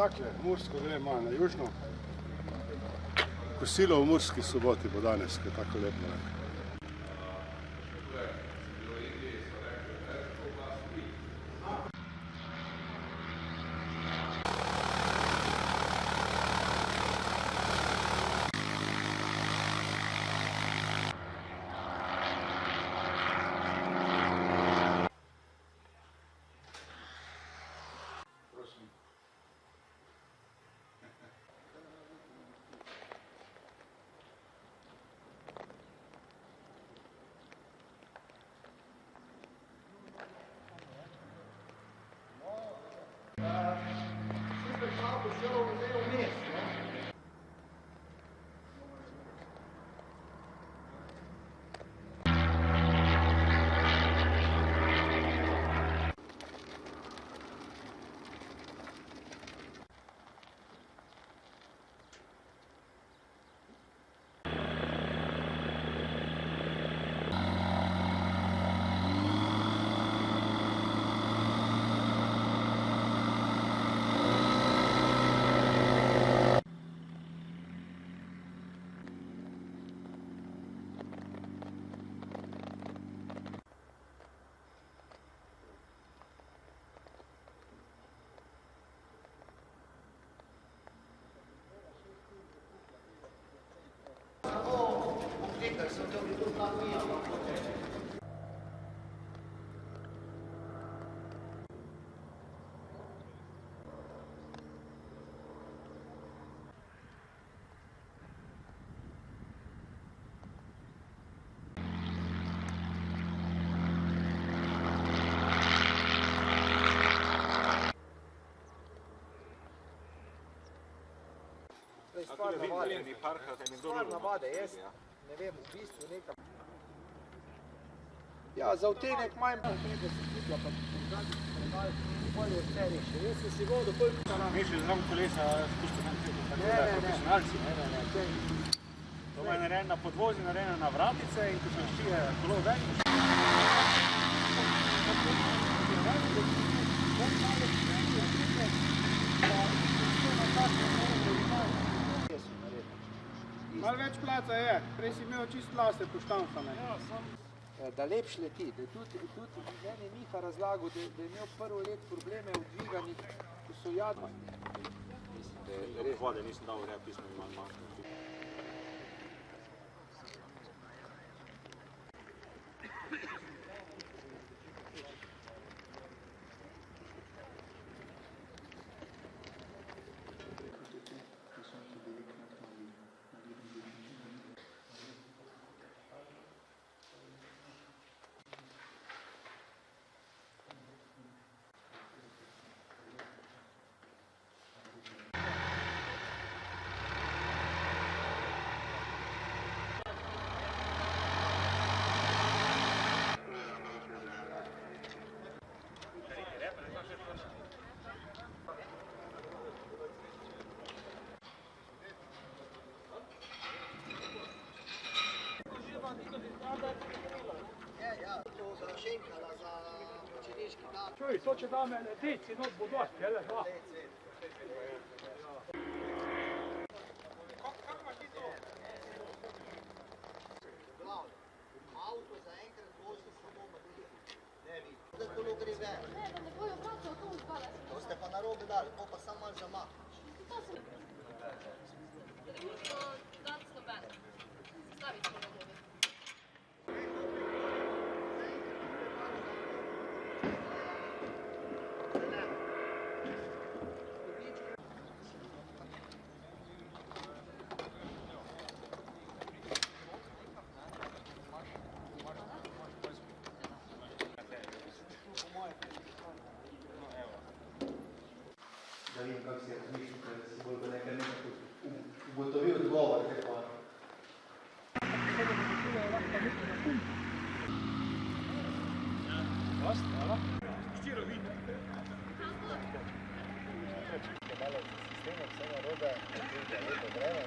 Takle, Mursko gre malo na južno. Kosilo v Murski Soboti bo danes, ko je tako lepo vreme. Stvar navade, jaz ne vem, v bistvu nekam. Ja, za vtenek manj pa treba se skupla, pa pozadnji predal, bolje vse reši. Jaz sem si vodil koliko ta nam. Mišli zram kolesa spušča na cedo, tako da je profesionalci. To je narejeno na podvozi, narejeno na vratice in ko se ščije kolo ven. Malo več placa je, prej si imel čist lase poštancane. Da lepš leti, da tudi meni je Miha razlagal, da je imel prvo let probleme v dviganjih, ko so jadma. Mislim, da je res. Vode nisem dal v pismo, imam malo. Čuj, to če dame leteci, not bo dosti, jel? Kako imaš ti to? Glavno, avto zaenkrat vozi samo baterije. Ne vidi. Da kolo gre ven. Ne, da ne bojo vračal to vzbala. To ste pa narobe dali, to pa samo malo zamahniš. To sem... Dan sloben. Staviti ne bodo. Da vidim, kako si razmišljal, da si bolj nekaj ugotovil odgovor, kaj pa. Štiro vidi. Malo z sistemom vse narobe, da je lepo vreme,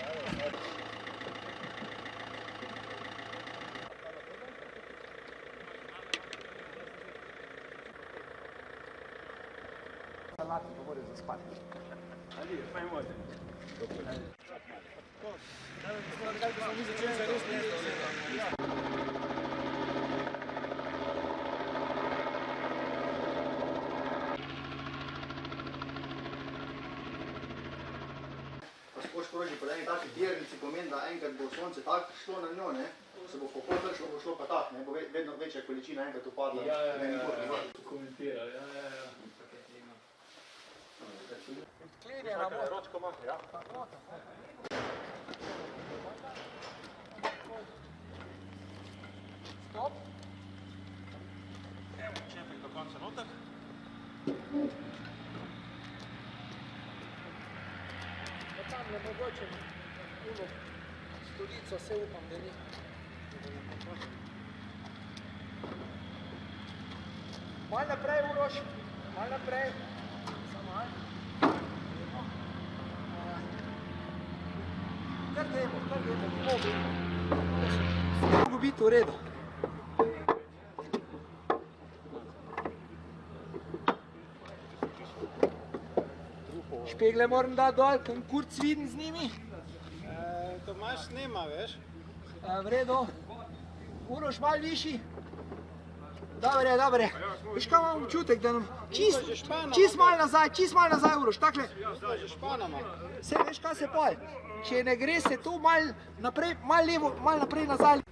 Salati, pa morajo zaspati. Skoč kroži po eni taki tirnici pomeni, da enkrat bo sonce tako šlo na njo, ne, se bo popol tršlo, bo šlo pa tak, ne, bo vedno večja količina enkrat upadla. Komentira, ja. Odklenjena bo. Ročko ima, ja. Stop. Evo, čepek do konca noter. Tam je mogoče uno stolico, se upam, da ni. Malo naprej, Uroš, malo naprej. Samo malo. Kar dajmo, mogo biti v redu. Špegle moram dati dol, kam kurc vidim z njimi. Tomaž snema, veš? V redu. Uroš malo višji. Dobre, dobre. Veš kaj imam občutek, da nam čist malo nazaj, Uroš, takle. Že španama. Se veš kaj se pol. Če ne gre se tu malo naprej, malo levo, malo naprej nazaj.